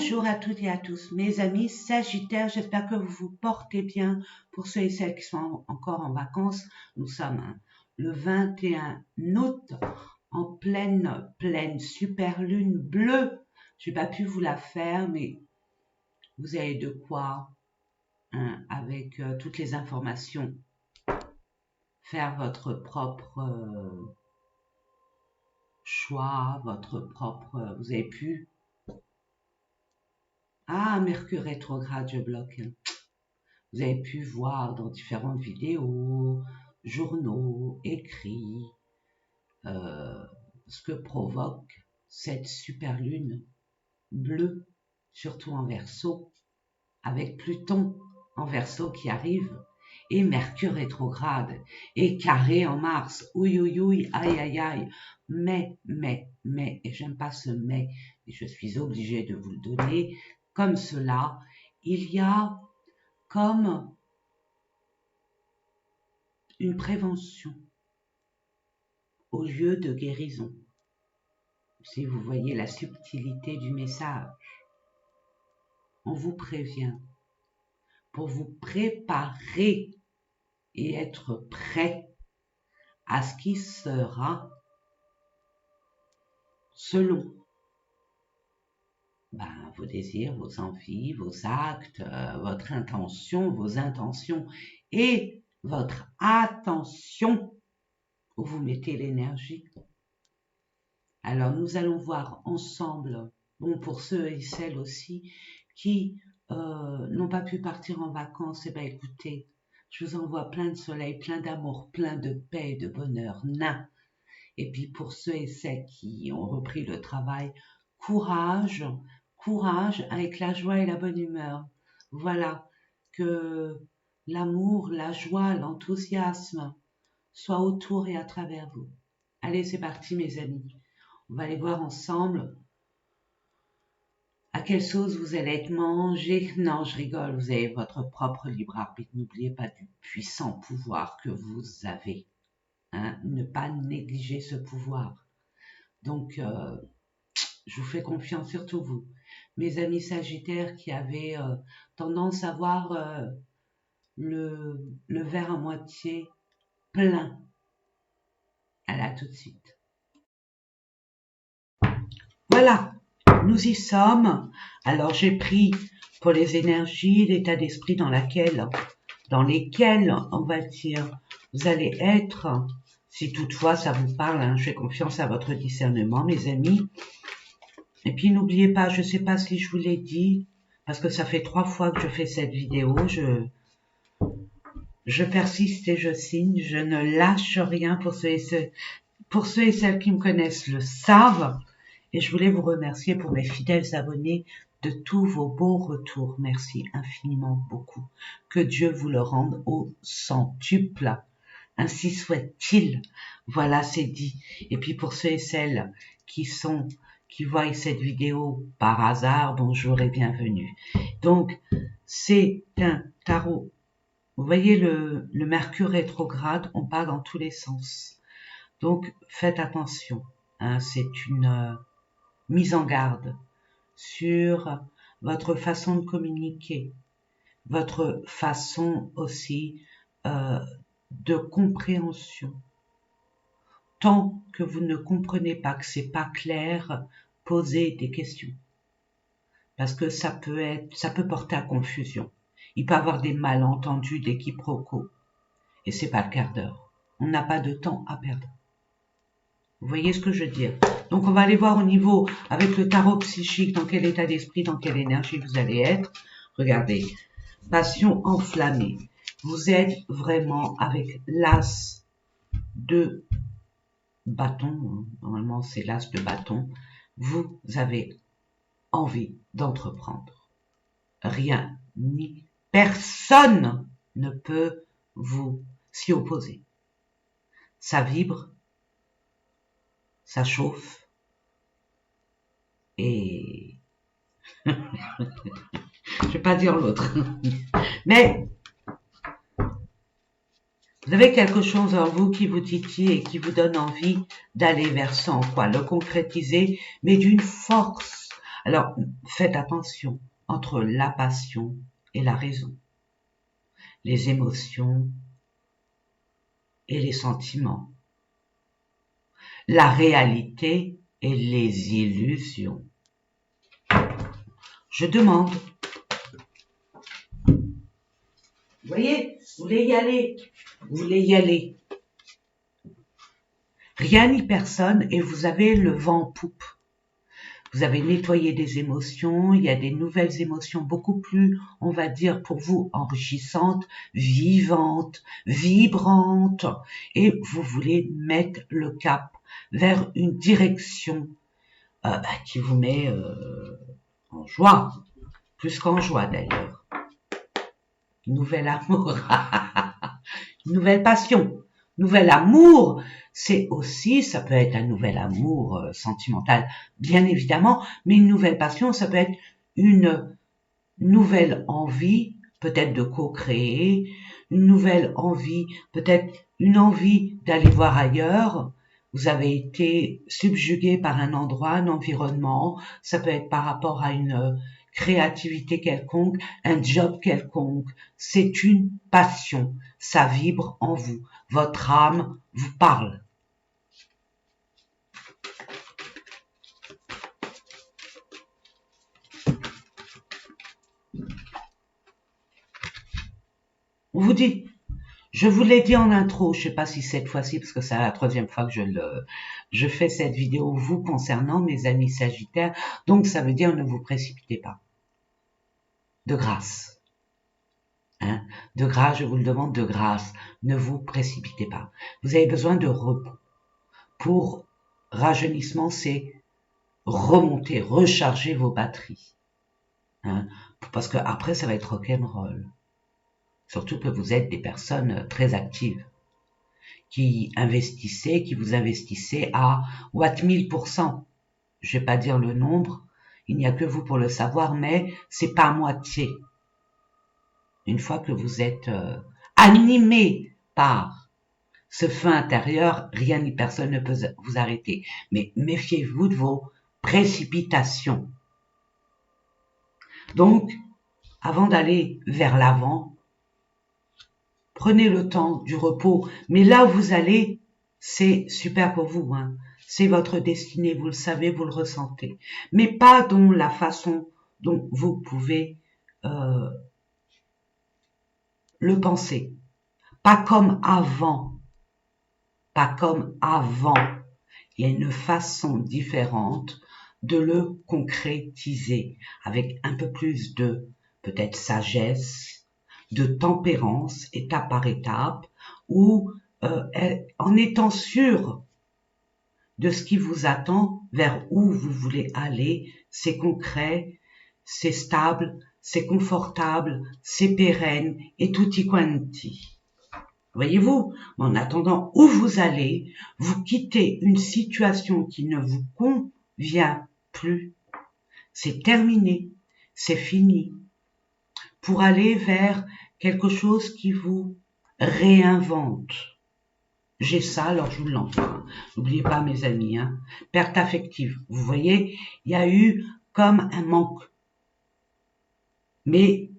Bonjour à toutes et à tous, mes amis Sagittaires, j'espère que vous vous portez bien. Pour ceux et celles qui sont encore en vacances, nous sommes le 21 août, en pleine super lune bleue. Je n'ai pas pu vous la faire, mais vous avez de quoi, avec toutes les informations, faire votre propre choix, votre propre... Vous avez pu... Ah, Mercure rétrograde, je bloque. Vous avez pu voir dans différentes vidéos, journaux, écrits, ce que provoque cette super lune bleue, surtout en Verseau, avec Pluton en Verseau qui arrive, et Mercure rétrograde, et carré en Mars, ouïe, ouïe, ouïe, aïe, aïe, aïe, mais, et j'aime pas ce mais, et je suis obligée de vous le donner, comme cela, il y a comme une prévention au lieu de guérison. Si vous voyez la subtilité du message, on vous prévient pour vous préparer et être prêt à ce qui sera selon vos désirs, vos envies, vos actes, votre intention, vos intentions et votre attention où vous mettez l'énergie. Alors nous allons voir ensemble, bon pour ceux et celles aussi qui n'ont pas pu partir en vacances, écoutez, je vous envoie plein de soleil, plein d'amour, plein de paix et de bonheur, nain. Et puis pour ceux et celles qui ont repris le travail, courage avec la joie et la bonne humeur. Voilà, que l'amour, la joie, l'enthousiasme soient autour et à travers vous. Allez, c'est parti mes amis. On va aller voir ensemble à quelle sauce vous allez être mangé. Non, je rigole, vous avez votre propre libre arbitre. N'oubliez pas du puissant pouvoir que vous avez. Ne pas négliger ce pouvoir. Donc, je vous fais confiance, surtout vous. Mes amis Sagittaires qui avaient tendance à voir le verre à moitié plein. À là tout de suite. Voilà, nous y sommes. Alors j'ai pris pour les énergies, l'état d'esprit dans lesquels, on va dire, vous allez être, si toutefois ça vous parle, je fais confiance à votre discernement, mes amis. Et puis n'oubliez pas, je ne sais pas si je vous l'ai dit, parce que ça fait 3 fois que je fais cette vidéo, je persiste et je signe, je ne lâche rien pour ceux et celles qui me connaissent le savent. Et je voulais vous remercier pour mes fidèles abonnés de tous vos beaux retours. Merci infiniment beaucoup. Que Dieu vous le rende au centuple. Ainsi soit-il. Voilà, c'est dit. Et puis pour ceux et celles qui voient cette vidéo par hasard, bonjour et bienvenue. Donc, c'est un tarot. Vous voyez le Mercure rétrograde, on part dans tous les sens. Donc, faites attention. C'est une mise en garde sur votre façon de communiquer, votre façon aussi de compréhension. Tant que vous ne comprenez pas, que c'est pas clair, posez des questions. Parce que ça peut porter à confusion. Il peut y avoir des malentendus, des quiproquos. Et c'est pas le quart d'heure. On n'a pas de temps à perdre. Vous voyez ce que je veux dire? Donc, on va aller voir au niveau, avec le tarot psychique, dans quel état d'esprit, dans quelle énergie vous allez être. Regardez, passion enflammée. Vous êtes vraiment avec l'as de bâton. Normalement, c'est l'as de bâton. Vous avez envie d'entreprendre. Rien ni personne ne peut vous s'y opposer. Ça vibre. Ça chauffe et je vais pas dire l'autre, mais vous avez quelque chose en vous qui vous titille et qui vous donne envie d'aller vers ça, le concrétiser, mais d'une force. Alors, faites attention entre la passion et la raison, les émotions et les sentiments, la réalité et les illusions. Je demande. Vous voyez, vous voulez y aller, vous voulez y aller. Rien ni personne et vous avez le vent en poupe. Vous avez nettoyé des émotions, il y a des nouvelles émotions beaucoup plus, on va dire, pour vous, enrichissantes, vivantes, vibrantes, et vous voulez mettre le cap vers une direction qui vous met en joie, plus qu'en joie d'ailleurs. Nouvel amour, nouvelle passion, nouvel amour, c'est aussi, ça peut être un nouvel amour sentimental, bien évidemment, mais une nouvelle passion, ça peut être une nouvelle envie, peut-être de co-créer, une nouvelle envie, peut-être une envie d'aller voir ailleurs. Vous avez été subjugué par un endroit, un environnement, ça peut être par rapport à une créativité quelconque, un job quelconque. C'est une passion, ça vibre en vous. Votre âme vous parle. On vous dit, je vous l'ai dit en intro, je sais pas si cette fois-ci, parce que c'est la troisième fois que je fais cette vidéo vous concernant, mes amis Sagittaires, donc ça veut dire ne vous précipitez pas. De grâce. Hein, de grâce, je vous le demande de grâce, ne vous précipitez pas. Vous avez besoin de repos. Pour rajeunissement, c'est remonter, recharger vos batteries. Hein, parce que après, ça va être rock'n'roll. Surtout que vous êtes des personnes très actives, qui vous investissez à Watt 1000%. Je vais pas dire le nombre, il n'y a que vous pour le savoir, mais c'est pas à moitié. Une fois que vous êtes animé par ce feu intérieur, rien ni personne ne peut vous arrêter. Mais méfiez-vous de vos précipitations. Donc, avant d'aller vers l'avant, prenez le temps du repos. Mais là où vous allez, c'est super pour vous. Hein. C'est votre destinée, vous le savez, vous le ressentez. Mais pas dans la façon dont vous pouvez le penser. Pas comme avant. Pas comme avant. Il y a une façon différente de le concrétiser avec un peu plus de peut-être sagesse, de tempérance, étape par étape, ou en étant sûr de ce qui vous attend, vers où vous voulez aller, c'est concret, c'est stable, c'est confortable, c'est pérenne et tutti quanti. Voyez-vous, en attendant où vous allez, vous quittez une situation qui ne vous convient plus. C'est terminé, c'est fini. Pour aller vers quelque chose qui vous réinvente. J'ai ça, alors je vous l'envoie. N'oubliez pas, mes amis, hein. Perte affective. Vous voyez, il y a eu comme un manque. Mais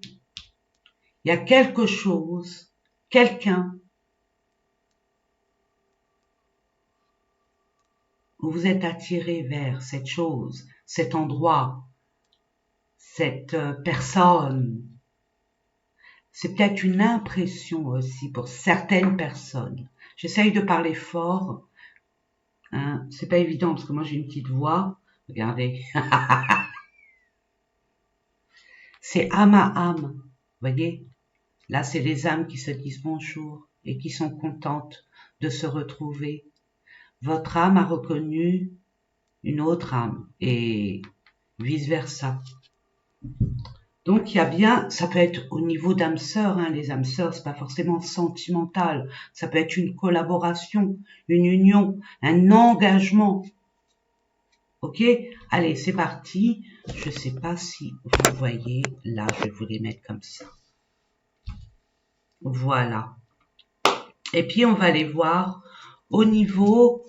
il y a quelque chose, quelqu'un, où vous êtes attiré vers cette chose, cet endroit, cette personne. C'est peut-être une impression aussi pour certaines personnes. J'essaye de parler fort. Hein. C'est pas évident parce que moi j'ai une petite voix. Regardez. C'est âme à âme. Vous voyez? Là, c'est les âmes qui se disent bonjour et qui sont contentes de se retrouver. Votre âme a reconnu une autre âme et vice-versa. Donc il y a bien, ça peut être au niveau d'âmes sœurs, hein, les âmes sœurs, c'est pas forcément sentimental, ça peut être une collaboration, une union, un engagement. Ok, allez, c'est parti. Je sais pas si vous voyez, là, je vais vous les mettre comme ça. Voilà. Et puis on va les voir au niveau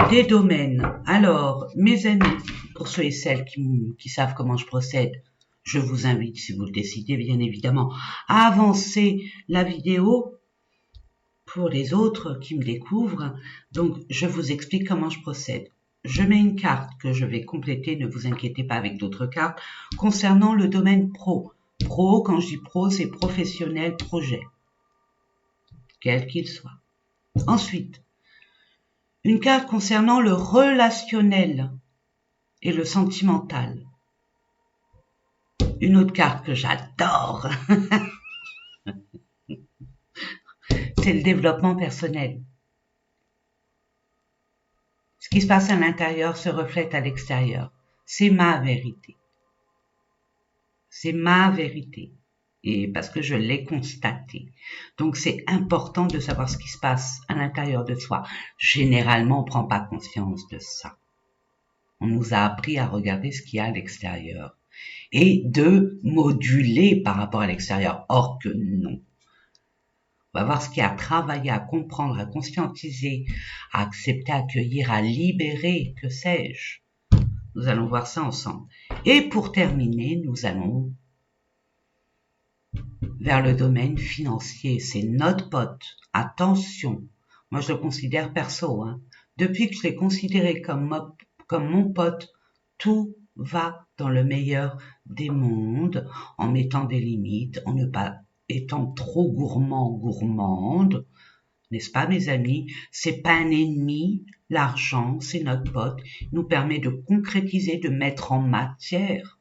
des domaines. Alors, mes amis, pour ceux et celles qui savent comment je procède, je vous invite, si vous le décidez bien évidemment, à avancer la vidéo. Pour les autres qui me découvrent, donc je vous explique comment je procède. Je mets une carte que je vais compléter, ne vous inquiétez pas avec d'autres cartes, concernant le domaine pro. Pro, quand je dis pro, c'est professionnel, projet, quel qu'il soit. Ensuite, une carte concernant le relationnel et le sentimental. Une autre carte que j'adore, c'est le développement personnel. Ce qui se passe à l'intérieur se reflète à l'extérieur. C'est ma vérité. C'est ma vérité. Et parce que je l'ai constaté. Donc c'est important de savoir ce qui se passe à l'intérieur de soi. Généralement, on ne prend pas conscience de ça. On nous a appris à regarder ce qu'il y a à l'extérieur et de moduler par rapport à l'extérieur. Or que non. On va voir ce qu'il y a à travailler, à comprendre, à conscientiser, à accepter, à accueillir, à libérer, que sais-je. Nous allons voir ça ensemble. Et pour terminer, nous allons vers le domaine financier. C'est notre pote. Attention. Moi, je le considère perso. Depuis que je l'ai considéré comme mon pote, tout va dans le meilleur des mondes, en mettant des limites, en ne pas étant trop gourmande, n'est-ce pas mes amis? C'est pas un ennemi, l'argent, c'est notre pote, il nous permet de concrétiser, de mettre en matière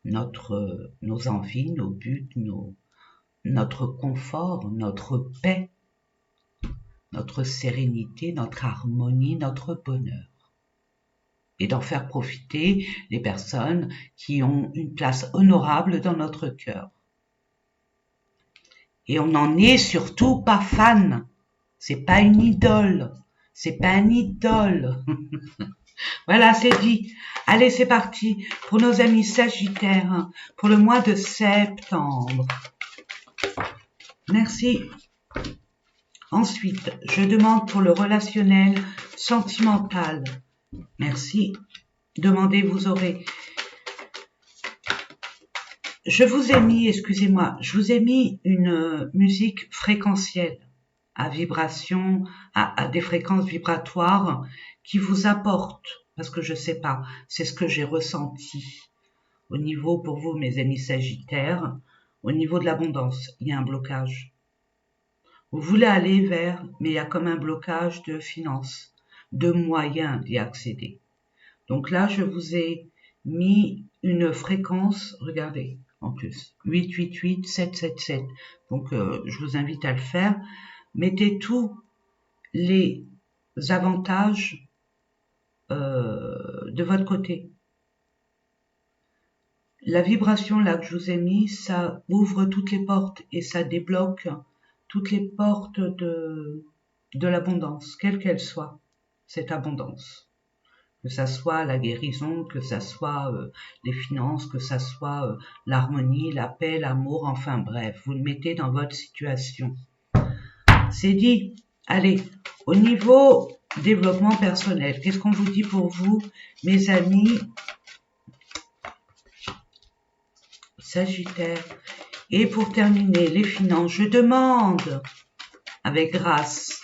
nos envies, nos buts, notre confort, notre paix, notre sérénité, notre harmonie, notre bonheur. Et d'en faire profiter les personnes qui ont une place honorable dans notre cœur. Et on n'en est surtout pas fan. C'est pas une idole. C'est pas un idole. Voilà, c'est dit. Allez, c'est parti pour nos amis Sagittaires, pour le mois de septembre. Merci. Ensuite, je demande pour le relationnel sentimental. Merci. Demandez, vous aurez. Je vous ai mis une musique fréquentielle à vibration, à des fréquences vibratoires qui vous apportent, parce que je sais pas, c'est ce que j'ai ressenti au niveau, pour vous, mes amis Sagittaires, au niveau de l'abondance, il y a un blocage. Vous voulez aller vers, mais il y a comme un blocage de finances, de moyens d'y accéder. Donc là, je vous ai mis une fréquence, regardez, en plus, 888 777. Donc, je vous invite à le faire. Mettez tous les avantages de votre côté. La vibration là que je vous ai mis, ça ouvre toutes les portes et ça débloque toutes les portes de l'abondance, quelle qu'elle soit, cette abondance. Que ça soit la guérison, que ça soit les finances, que ça soit l'harmonie, la paix, l'amour, enfin bref, vous le mettez dans votre situation. C'est dit. Allez, au niveau développement personnel, qu'est-ce qu'on vous dit pour vous, mes amis Sagittaire? Et pour terminer, les finances, je demande, avec grâce,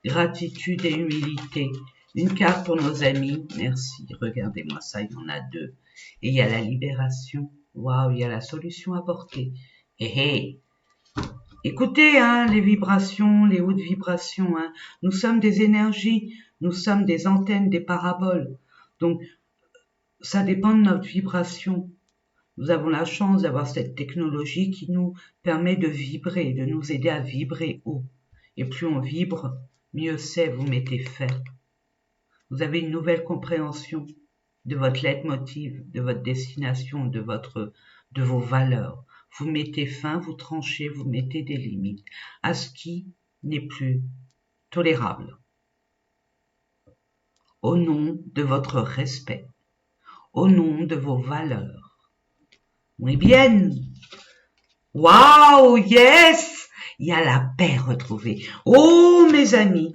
gratitude et humilité, une carte pour nos amis. Merci, regardez-moi ça, il y en a deux. Et il y a la libération. Waouh, il y a la solution apportée. Hé, écoutez, les vibrations, les hautes vibrations. Nous sommes des énergies, nous sommes des antennes, des paraboles. Donc, ça dépend de notre vibration. Nous avons la chance d'avoir cette technologie qui nous permet de vibrer, de nous aider à vibrer haut. Et plus on vibre, mieux c'est, vous mettez fait. Vous avez une nouvelle compréhension de votre leitmotiv, de votre destination, de vos valeurs. Vous mettez fin, vous tranchez, vous mettez des limites à ce qui n'est plus tolérable. Au nom de votre respect, au nom de vos valeurs. Muy bien. Waouh, yes! Il y a la paix retrouvée. Oh, mes amis,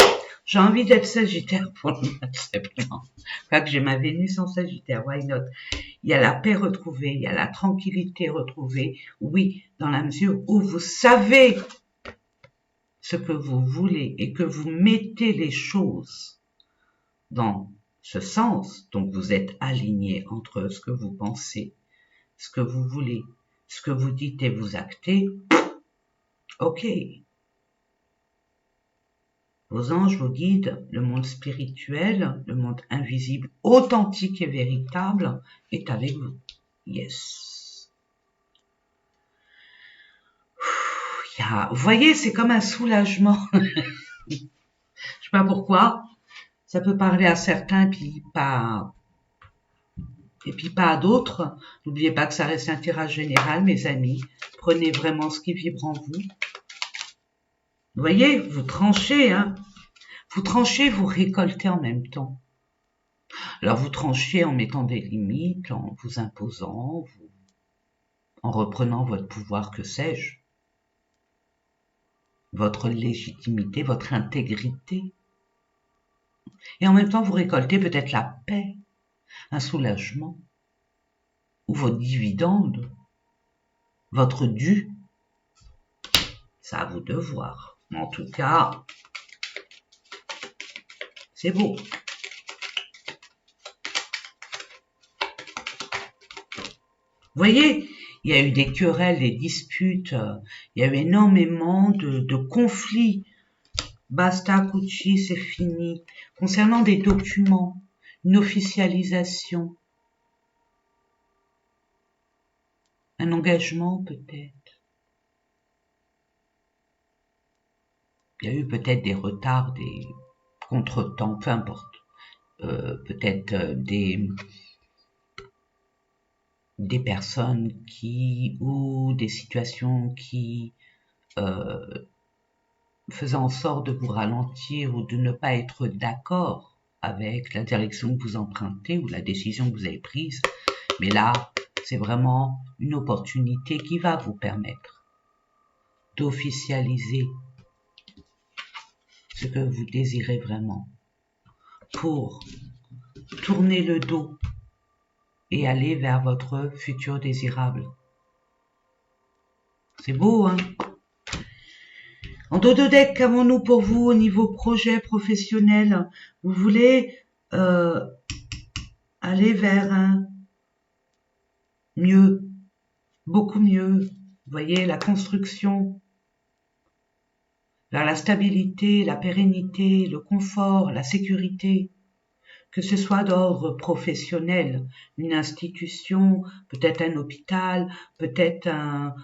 J'ai envie d'être Sagittaire pour le mois de septembre. Pas que j'ai ma Vénus en Sagittaire, why not? Il y a la paix retrouvée, il y a la tranquillité retrouvée. Oui, dans la mesure où vous savez ce que vous voulez et que vous mettez les choses dans ce sens, donc vous êtes aligné entre ce que vous pensez, ce que vous voulez, ce que vous dites et vous actez, ok. Vos anges, vos guides, le monde spirituel, le monde invisible, authentique et véritable, est avec vous. Yes. Vous voyez, c'est comme un soulagement. Je sais pas pourquoi. Ça peut parler à certains, puis pas à d'autres. N'oubliez pas que ça reste un tirage général, mes amis. Prenez vraiment ce qui vibre en vous. Vous voyez, vous tranchez, hein. Vous tranchez, vous récoltez en même temps. Alors vous tranchez en mettant des limites, en vous imposant, en reprenant votre pouvoir, que sais-je, votre légitimité, votre intégrité. Et en même temps, vous récoltez peut-être la paix, un soulagement, ou votre dividende, votre dû. C'est à vous de voir. En tout cas, c'est beau. Vous voyez, il y a eu des querelles, des disputes, il y a eu énormément de conflits. Basta, Cucci, c'est fini. Concernant des documents, une officialisation, un engagement peut-être. Il y a eu peut-être des retards, des contretemps, peu importe. Peut-être des personnes ou des situations qui faisaient en sorte de vous ralentir ou de ne pas être d'accord avec la direction que vous empruntez ou la décision que vous avez prise. Mais là, c'est vraiment une opportunité qui va vous permettre d'officialiser ce que vous désirez vraiment pour tourner le dos et aller vers votre futur désirable. C'est beau, hein? En dos de deck, qu'avons-nous pour vous au niveau projet professionnel? Vous voulez aller vers un mieux, beaucoup mieux. Vous voyez, la construction, vers la stabilité, la pérennité, le confort, la sécurité. Que ce soit d'ordre professionnel, une institution, peut-être un hôpital, peut-être un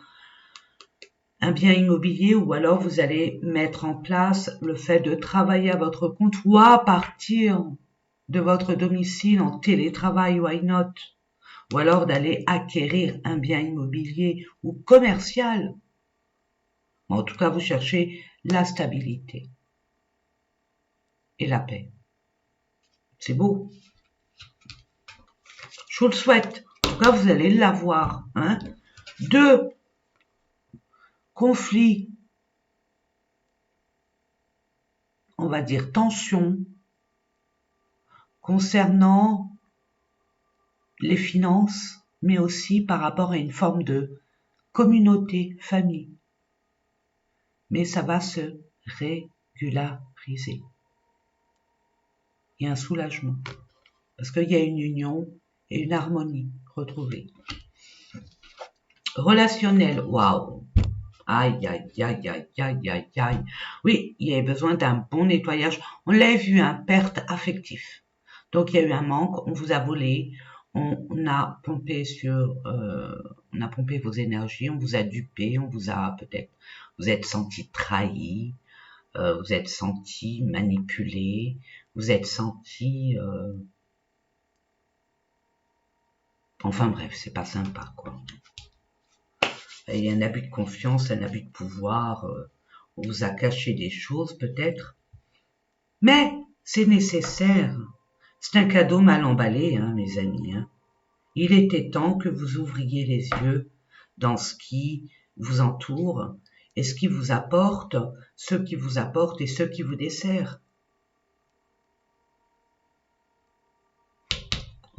bien immobilier, ou alors vous allez mettre en place le fait de travailler à votre compte ou à partir de votre domicile en télétravail, why not? Ou alors d'aller acquérir un bien immobilier ou commercial. En tout cas, vous cherchez la stabilité et la paix. C'est beau. Je vous le souhaite. En tout cas, vous allez l'avoir. Hein. 2. Conflit. On va dire tension concernant les finances, mais aussi par rapport à une forme de communauté, famille. Mais ça va se régulariser. Il y a un soulagement. Parce qu'il y a une union et une harmonie retrouvée. Relationnel, waouh. Aïe, aïe, aïe, aïe, aïe, aïe, aïe. Oui, il y avait besoin d'un bon nettoyage. On l'a vu, perte affective. Donc, il y a eu un manque, on vous a volé, on a pompé on a pompé vos énergies, on vous a dupé, on vous a vous êtes senti trahi, vous êtes senti manipulé, vous êtes senti, enfin bref, c'est pas sympa, quoi. Il y a un abus de confiance, un abus de pouvoir, on vous a caché des choses, peut-être. Mais, c'est nécessaire. C'est un cadeau mal emballé, mes amis. Il était temps que vous ouvriez les yeux dans ce qui vous entoure et ce qui vous apporte, ceux qui vous apportent et ceux qui vous desserrent.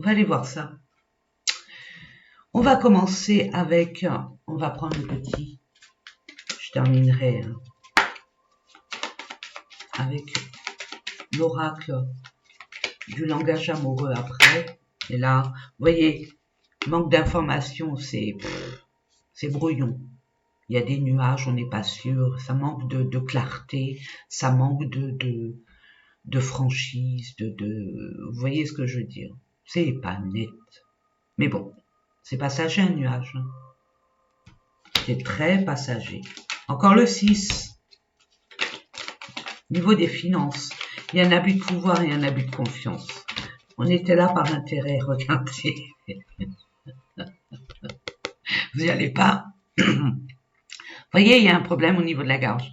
va aller voir ça. On va commencer avec, on va prendre le petit, je terminerai avec l'oracle du langage amoureux après. Et là, vous voyez, manque d'informations, c'est brouillon. Il y a des nuages, on n'est pas sûr, ça manque de clarté, ça manque de franchise, vous voyez ce que je veux dire. C'est pas net. Mais bon, c'est passager un nuage. Hein. C'est très passager. Encore le 6. Niveau des finances, il y a un abus de pouvoir et un abus de confiance. On était là par intérêt, regardez. Vous n'y allez pas. Vous voyez, il y a un problème au niveau de la gorge.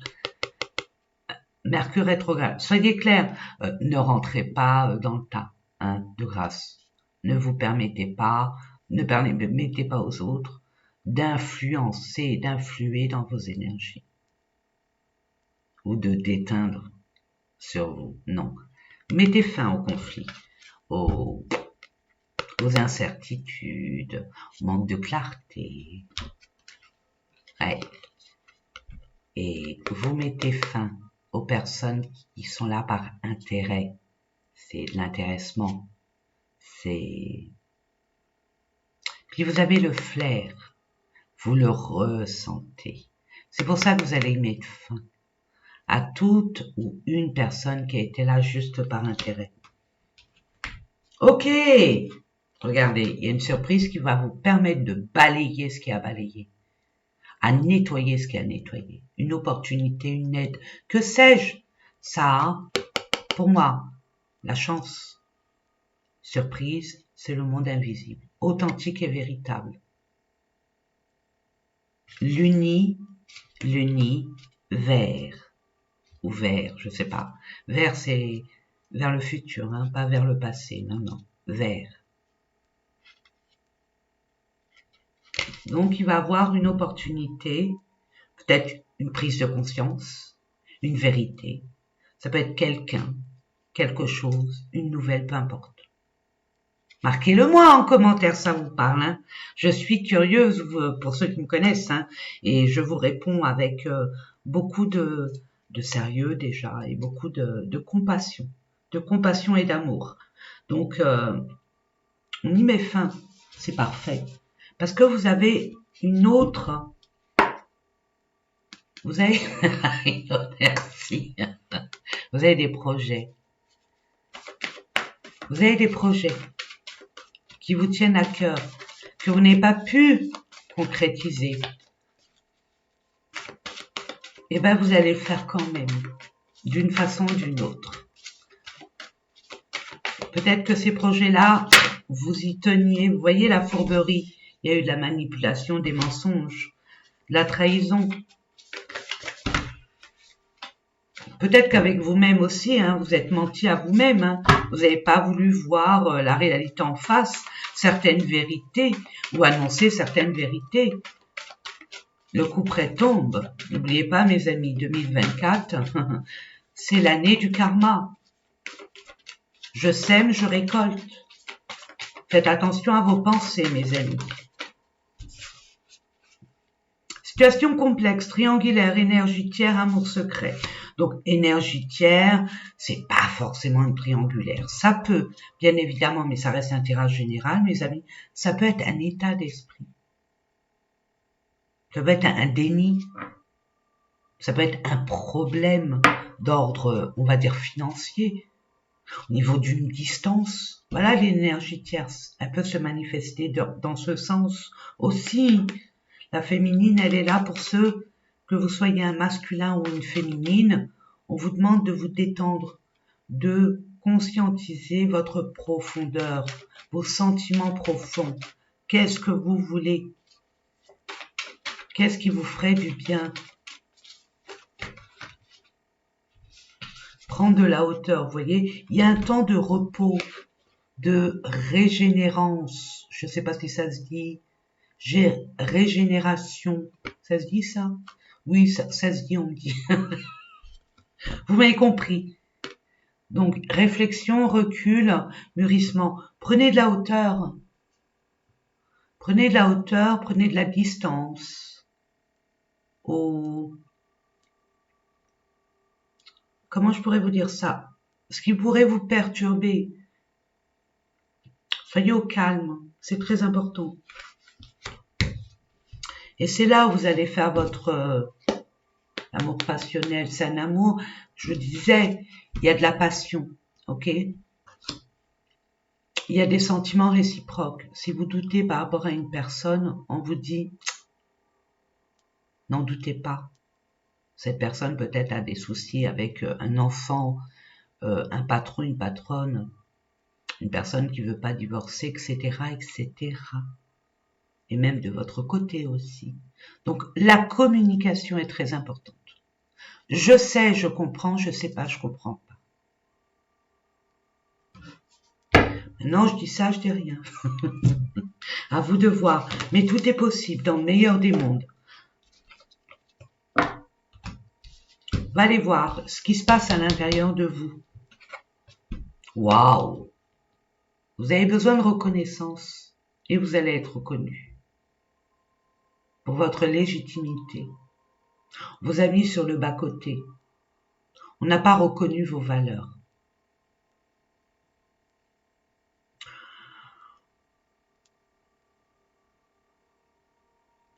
Mercure rétrograde. Soyez clairs, ne rentrez pas dans le tas, hein, de grâce. Ne vous permettez pas, ne permettez pas aux autres d'influencer, d'influer dans vos énergies. Ou de d'éteindre sur vous. Non. Mettez fin au conflit, aux incertitudes, au manque de clarté. Ouais. Et vous mettez fin aux personnes qui sont là par intérêt. C'est de l'intéressement. Puis vous avez le flair. Vous le ressentez. C'est pour ça que vous allez y mettre fin à toute ou une personne qui a été là juste par intérêt. Ok. Regardez, il y a une surprise qui va vous permettre de balayer ce qui a balayé. À nettoyer ce qui a nettoyé. Une opportunité, une aide. Que sais-je? Ça, pour moi, la chance. Surprise, c'est le monde invisible. Authentique et véritable. L'univers. Ou vers, je sais pas. Vers, c'est vers le futur, hein, pas vers le passé. Non, non. Vers. Donc, il va avoir une opportunité, peut-être une prise de conscience, une vérité. Ça peut être quelqu'un, quelque chose, une nouvelle, peu importe. Marquez-le moi en commentaire, ça vous parle. Hein. Je suis curieuse, pour ceux qui me connaissent, hein, et je vous réponds avec beaucoup de sérieux déjà, et beaucoup de compassion et d'amour. Donc, on y met fin, c'est parfait. Parce que vous avez une autre... Vous avez... Merci. Vous avez des projets. Vous avez des projets qui vous tiennent à cœur, que vous n'avez pas pu concrétiser. Eh bien, vous allez le faire quand même, d'une façon ou d'une autre. Peut-être que ces projets-là, vous y teniez. Vous voyez la fourberie. Il y a eu de la manipulation, des mensonges, de la trahison. Peut-être qu'avec vous-même aussi, hein, vous êtes menti à vous-même. Hein. Vous n'avez pas voulu voir la réalité en face, certaines vérités, ou annoncer certaines vérités. Le coup près tombe. N'oubliez pas, mes amis, 2024, c'est l'année du karma. Je sème, je récolte. Faites attention à vos pensées, mes amis. Situation complexe, triangulaire, énergie tiers, amour secret. Donc, énergie tiers, c'est pas forcément une triangulaire. Ça peut, bien évidemment, mais ça reste un tirage général, mes amis. Ça peut être un état d'esprit. Ça peut être un déni. Ça peut être un problème d'ordre, on va dire, financier. Au niveau d'une distance. Voilà l'énergie tierce. Elle peut se manifester dans ce sens aussi. La féminine, elle est là pour ceux, que vous soyez un masculin ou une féminine. On vous demande de vous détendre, de conscientiser votre profondeur, vos sentiments profonds. Qu'est-ce que vous voulez? Qu'est-ce qui vous ferait du bien? Prendre de la hauteur, vous voyez, il y a un temps de repos, de régénérance, je ne sais pas si ça se dit, régénération, ça se dit ça? Oui, ça se dit, on me dit. Vous m'avez compris. Donc, réflexion, recul, mûrissement. Prenez de la hauteur. Prenez de la hauteur, prenez de la distance. Comment je pourrais vous dire ça? Ce qui pourrait vous perturber. Soyez au calme. C'est très important. Et c'est là où vous allez faire votre amour passionnel. C'est un amour, je disais, il y a de la passion, ok? Il y a des sentiments réciproques. Si vous doutez par rapport à une personne, on vous dit, n'en doutez pas. Cette personne peut-être a des soucis avec un enfant, un patron, une patronne, une personne qui veut pas divorcer, etc., etc. Et même de votre côté aussi. Donc, la communication est très importante. Je sais, je comprends, je sais pas, je comprends pas. Maintenant, je dis ça, je dis rien. À vous de voir. Mais tout est possible dans le meilleur des mondes. Va aller voir ce qui se passe à l'intérieur de vous. Waouh! Vous avez besoin de reconnaissance et vous allez être reconnu pour votre légitimité. On vous a mis sur le bas-côté. On n'a pas reconnu vos valeurs.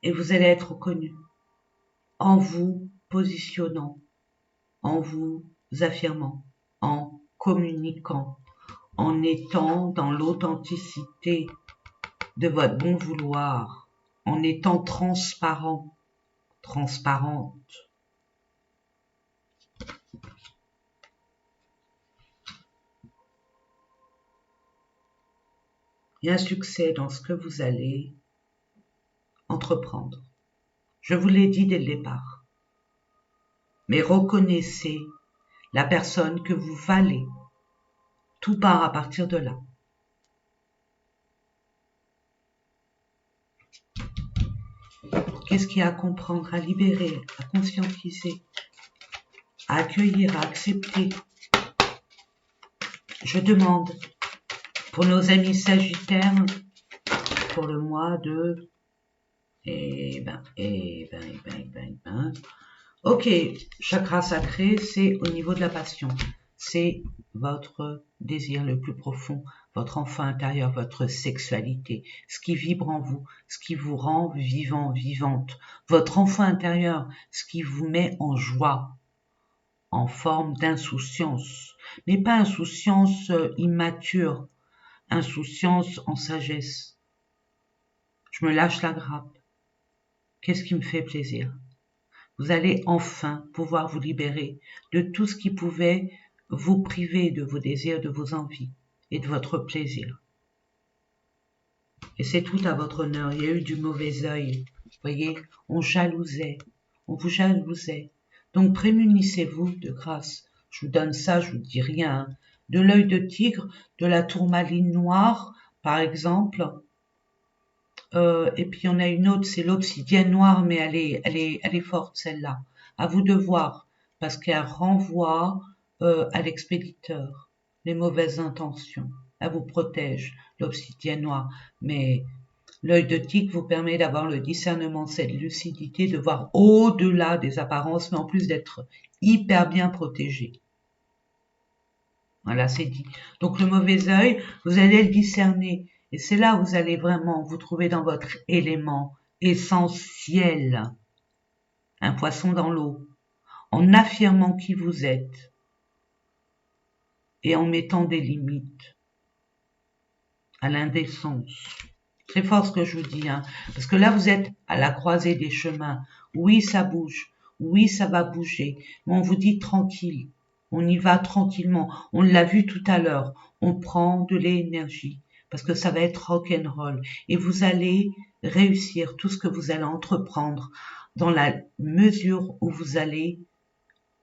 Et vous allez être reconnu en vous positionnant, en vous affirmant, en communiquant, en étant dans l'authenticité de votre bon vouloir, en étant transparent, transparente. Il y a un succès dans ce que vous allez entreprendre. Je vous l'ai dit dès le départ. Mais reconnaissez la personne que vous valez. Tout part à partir de là. Qu'est-ce qu'il y a à comprendre, à libérer, à conscientiser, à accueillir, à accepter? Je demande pour nos amis sagittaires, pour le mois de... Ok, chakra sacré, c'est au niveau de la passion. C'est votre désir le plus profond, votre enfant intérieur, votre sexualité, ce qui vibre en vous, ce qui vous rend vivant, vivante. Votre enfant intérieur, ce qui vous met en joie, en forme d'insouciance. Mais pas insouciance immature, insouciance en sagesse. Je me lâche la grappe. Qu'est-ce qui me fait plaisir? Vous allez enfin pouvoir vous libérer de tout ce qui pouvait vous priver de vos désirs, de vos envies et de votre plaisir. Et c'est tout à votre honneur. Il y a eu du mauvais œil. Vous voyez, on jalousait. On vous jalousait. Donc prémunissez-vous de grâce. Je vous donne ça, je vous dis rien. Hein. De l'œil de tigre, de la tourmaline noire, par exemple. Et puis il y en a une autre, c'est l'obsidienne noire, mais elle est forte celle-là. À vous de voir, parce qu'elle renvoie à l'expéditeur les mauvaises intentions. Elle vous protège, l'obsidienne noire. Mais l'œil de tigre vous permet d'avoir le discernement, cette lucidité, de voir au-delà des apparences, mais en plus d'être hyper bien protégé. Voilà, c'est dit. Donc le mauvais œil, vous allez le discerner. Et c'est là où vous allez vraiment vous trouver dans votre élément essentiel. Un poisson dans l'eau. En affirmant qui vous êtes. Et en mettant des limites. À l'indécence. Très fort ce que je vous dis, hein. Parce que là, vous êtes à la croisée des chemins. Oui, ça bouge. Oui, ça va bouger. Mais on vous dit tranquille. On y va tranquillement. On l'a vu tout à l'heure. On prend de l'énergie. Parce que ça va être rock'n'roll. Et vous allez réussir tout ce que vous allez entreprendre dans la mesure où vous allez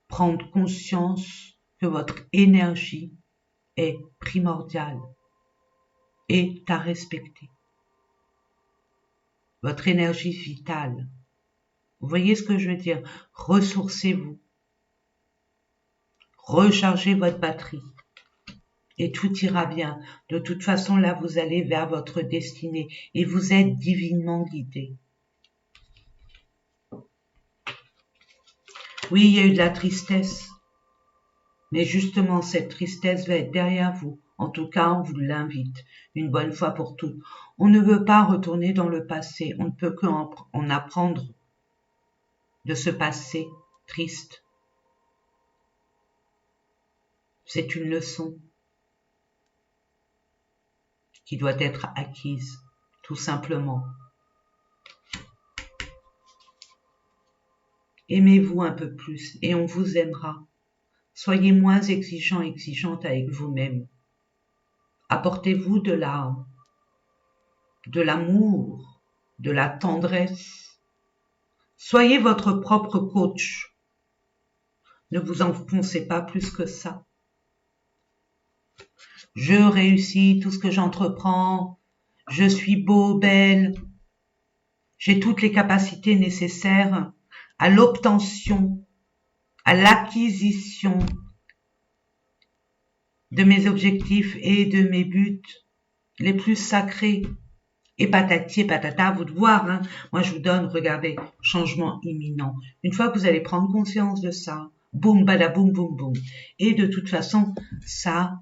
prendre conscience que votre énergie est primordiale, est à respecter. Votre énergie vitale. Vous voyez ce que je veux dire? Ressourcez-vous. Rechargez votre batterie. et tout ira bien. De toute façon, là, vous allez vers votre destinée et vous êtes divinement guidé. Oui, il y a eu de la tristesse, mais justement, cette tristesse va être derrière vous. En tout cas, on vous l'invite, une bonne fois pour toutes. On ne veut pas retourner dans le passé, on ne peut qu'en apprendre de ce passé triste. C'est une leçon qui doit être acquise, tout simplement. Aimez-vous un peu plus et on vous aimera. Soyez moins exigeant, exigeante avec vous-même. Apportez-vous de l'amour, de la tendresse. Soyez votre propre coach. Ne vous enfoncez pas plus que ça. Je réussis tout ce que j'entreprends. Je suis beau, belle. J'ai toutes les capacités nécessaires à l'obtention, à l'acquisition de mes objectifs et de mes buts les plus sacrés. Et patati et patata, vous de voir, hein. Moi je vous donne, regardez, changement imminent. Une fois que vous allez prendre conscience de ça, boum, badaboum, boum, boum. Et de toute façon, ça,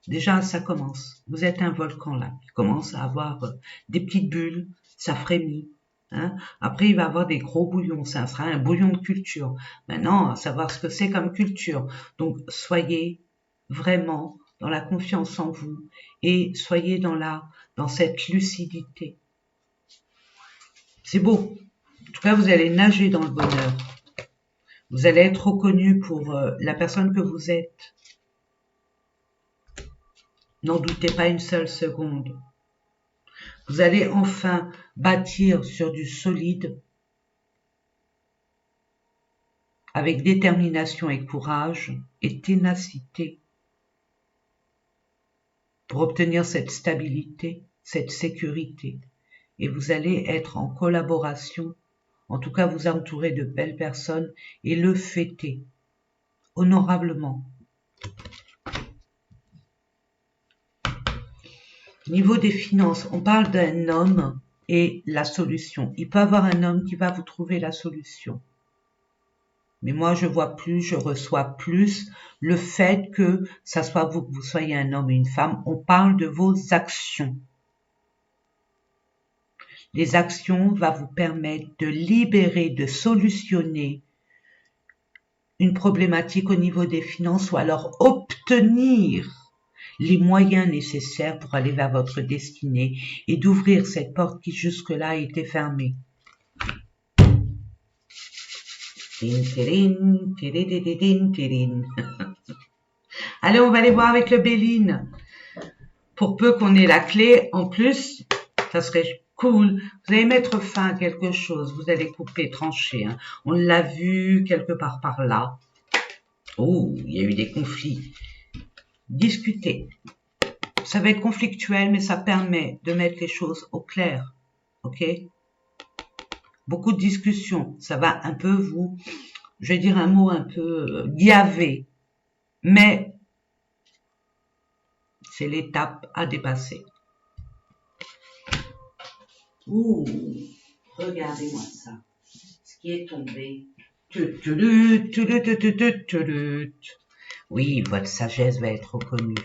déjà ça commence. Vous êtes un volcan là, qui commence à avoir des petites bulles, ça frémit. Hein. Après, il va avoir des gros bouillons, ça sera un bouillon de culture. Maintenant, à savoir ce que c'est comme culture. Donc, soyez vraiment dans la confiance en vous et soyez dans cette lucidité. C'est beau. En tout cas, vous allez nager dans le bonheur. Vous allez être reconnu pour la personne que vous êtes. N'en doutez pas une seule seconde. Vous allez enfin bâtir sur du solide, avec détermination et courage et ténacité, pour obtenir cette stabilité, cette sécurité. Et vous allez être en collaboration, en tout cas vous entourer de belles personnes et le fêter honorablement. Niveau des finances, on parle d'un homme et la solution. Il peut y avoir un homme qui va vous trouver la solution. Mais moi, je vois plus, je reçois plus le fait que ça soit vous, que vous soyez un homme et une femme. On parle de vos actions. Les actions vont vous permettre de libérer, de solutionner une problématique au niveau des finances ou alors obtenir les moyens nécessaires pour aller vers votre destinée et d'ouvrir cette porte qui jusque-là était fermée. Allez, on va aller voir avec le Béline. Pour peu qu'on ait la clé, en plus, ça serait cool. Vous allez mettre fin à quelque chose. Vous allez couper, trancher. Hein. On l'a vu quelque part par là. Oh, il y a eu des conflits. Discuter. Ça va être conflictuel, mais ça permet de mettre les choses au clair. Ok? Beaucoup de discussions. Ça va un peu vous, je vais dire un mot un peu gavé. Mais c'est l'étape à dépasser. Ouh, regardez-moi ça. Ce qui est tombé. Oui, votre sagesse va être reconnue.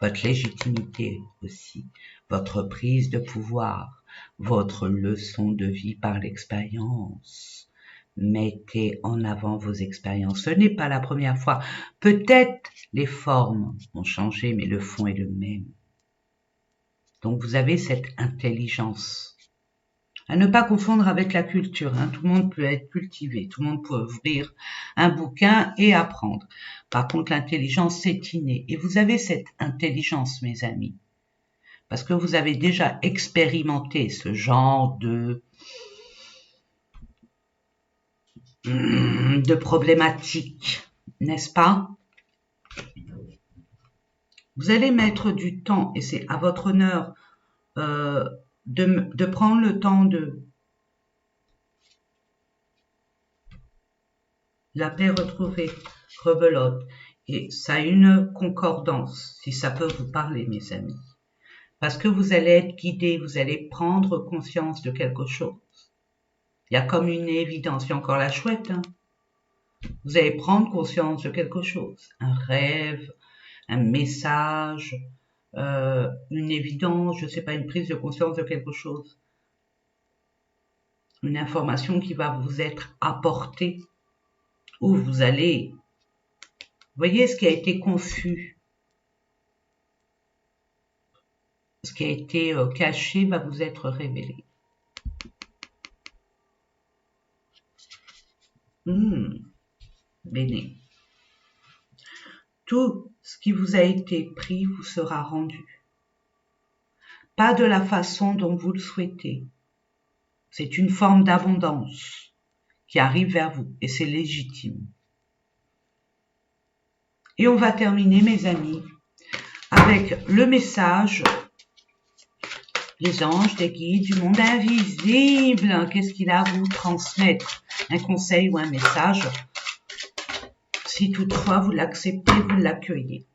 Votre légitimité aussi. Votre prise de pouvoir. Votre leçon de vie par l'expérience. Mettez en avant vos expériences. Ce n'est pas la première fois. Peut-être les formes ont changé, mais le fond est le même. Donc vous avez cette intelligence. À ne pas confondre avec la culture. Hein. Tout le monde peut être cultivé. Tout le monde peut ouvrir un bouquin et apprendre. Par contre, l'intelligence, c'est inné. Et vous avez cette intelligence, mes amis. Parce que vous avez déjà expérimenté ce genre de problématiques, n'est-ce pas? Vous allez mettre du temps, et c'est à votre honneur, de prendre le temps de la paix retrouvée, rebelote. Et ça a une concordance, si ça peut vous parler, mes amis. Parce que vous allez être guidé, vous allez prendre conscience de quelque chose. Il y a comme une évidence, il y a encore la chouette, hein. Vous allez prendre conscience de quelque chose. Un rêve, un message, une évidence, je sais pas, une prise de conscience de quelque chose. Une information qui va vous être apportée, où vous allez, voyez ce qui a été confus, ce qui a été caché va vous être révélé. Béné. Tout ce qui vous a été pris vous sera rendu. Pas de la façon dont vous le souhaitez. C'est une forme d'abondance qui arrive vers vous et c'est légitime. Et on va terminer, mes amis, avec le message, les anges, des guides du monde invisible. Qu'est-ce qu'il a à vous transmettre? Un conseil ou un message? Si toutefois vous l'acceptez, vous l'accueillez.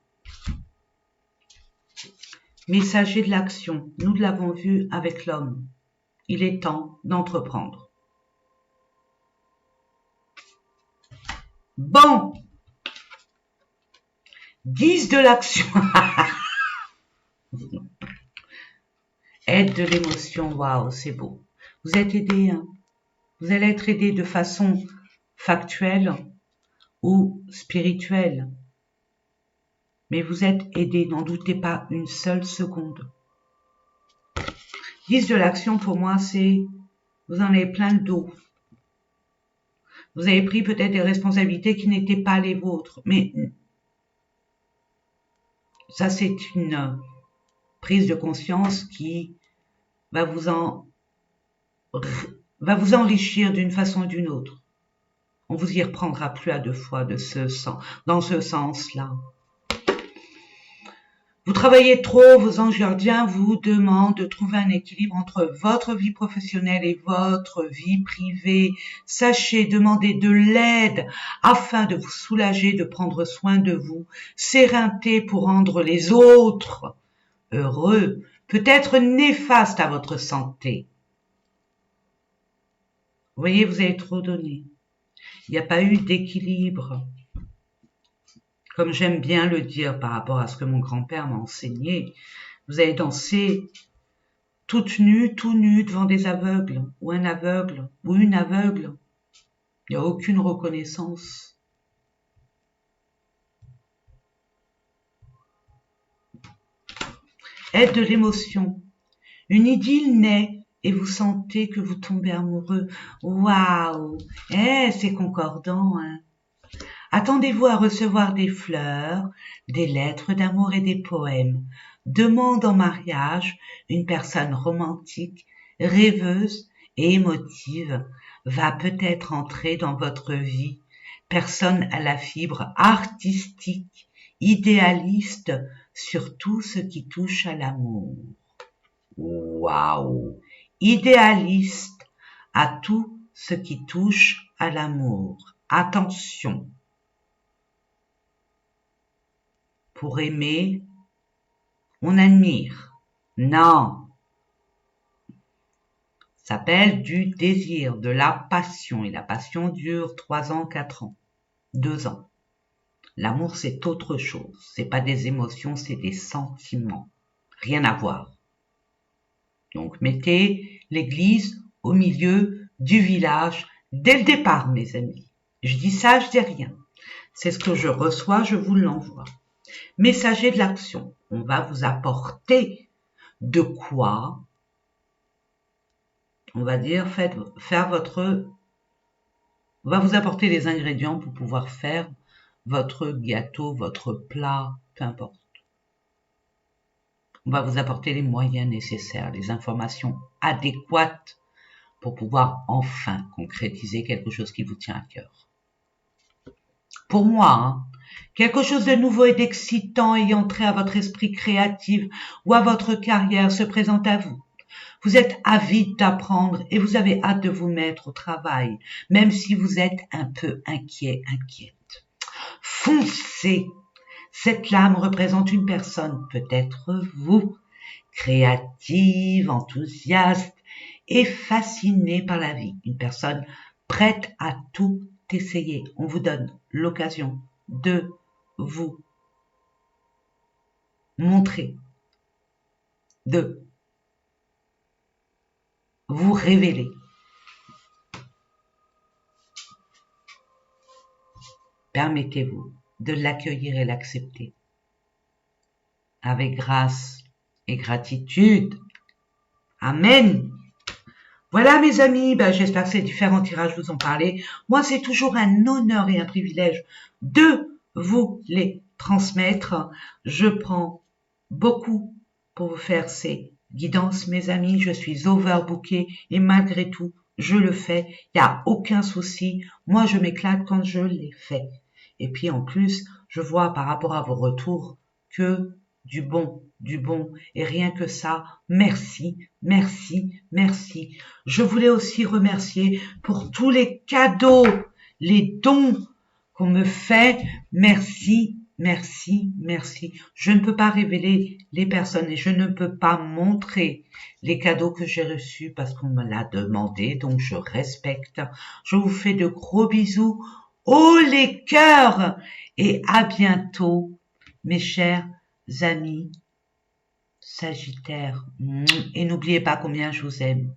Messager de l'action, nous l'avons vu avec l'homme. Il est temps d'entreprendre. Bon, 10 de l'action. Aide de l'émotion, waouh, c'est beau. Vous êtes aidé, hein. Vous allez être aidé de façon factuelle ou spirituelle. Mais vous êtes aidé, n'en doutez pas une seule seconde. 10 de l'action, pour moi, c'est, vous en avez plein le dos. Vous avez pris peut-être des responsabilités qui n'étaient pas les vôtres, mais ça, c'est une prise de conscience qui va vous enrichir d'une façon ou d'une autre. On vous y reprendra plus à deux fois dans ce sens-là. Vous travaillez trop, vos anges gardiens vous demandent de trouver un équilibre entre votre vie professionnelle et votre vie privée. Sachez demander de l'aide afin de vous soulager, de prendre soin de vous. Sérénité pour rendre les autres heureux peut être néfaste à votre santé. Vous voyez, vous avez trop donné. Il n'y a pas eu d'équilibre. Comme j'aime bien le dire par rapport à ce que mon grand-père m'a enseigné, vous allez danser toute nue, tout nu devant des aveugles, ou un aveugle, ou une aveugle. Il n'y a aucune reconnaissance. Aide de l'émotion. Une idylle naît et vous sentez que vous tombez amoureux. Waouh! C'est concordant, hein? Attendez-vous à recevoir des fleurs, des lettres d'amour et des poèmes. Demande en mariage une personne romantique, rêveuse et émotive va peut-être entrer dans votre vie. Personne à la fibre artistique, idéaliste sur tout ce qui touche à l'amour. Waouh! Idéaliste à tout ce qui touche à l'amour. Attention! Pour aimer, on admire. Non. Ça s'appelle du désir, de la passion. Et la passion dure 3 ans, 4 ans, 2 ans. L'amour, c'est autre chose. C'est pas des émotions, c'est des sentiments. Rien à voir. Donc, mettez l'église au milieu du village dès le départ, mes amis. Je dis ça, je dis rien. C'est ce que je reçois, je vous l'envoie. Messager de l'action, on va vous apporter de quoi, on va dire, on va vous apporter les ingrédients pour pouvoir faire votre gâteau, votre plat, peu importe. On va vous apporter les moyens nécessaires, les informations adéquates pour pouvoir enfin concrétiser quelque chose qui vous tient à cœur. Pour moi, quelque chose de nouveau et d'excitant ayant trait à votre esprit créatif ou à votre carrière se présente à vous. Vous êtes avide d'apprendre et vous avez hâte de vous mettre au travail, même si vous êtes un peu inquiet, inquiète. foncez. Cette lame représente une personne, peut-être vous, créative, enthousiaste et fascinée par la vie. Une personne prête à tout essayer. On vous donne l'occasion de vous montrer, de vous révéler. Permettez-vous de l'accueillir et l'accepter avec grâce et gratitude. Amen. Voilà mes amis, j'espère que ces différents tirages vous ont parlé. Moi, c'est toujours un honneur et un privilège de vous les transmettre. Je prends beaucoup pour vous faire ces guidances, mes amis. Je suis overbookée et malgré tout, je le fais. Il n'y a aucun souci. Moi, je m'éclate quand je les fais. Et puis en plus, je vois par rapport à vos retours que du bon. Et rien que ça, merci, merci, merci. Je voulais aussi remercier pour tous les cadeaux, les dons qu'on me fait. Merci, merci, merci. Je ne peux pas révéler les personnes et je ne peux pas montrer les cadeaux que j'ai reçus parce qu'on me l'a demandé, donc je respecte. Je vous fais de gros bisous. Oh les cœurs! Et à bientôt, mes chers amis Sagittaire. Et n'oubliez pas combien je vous aime.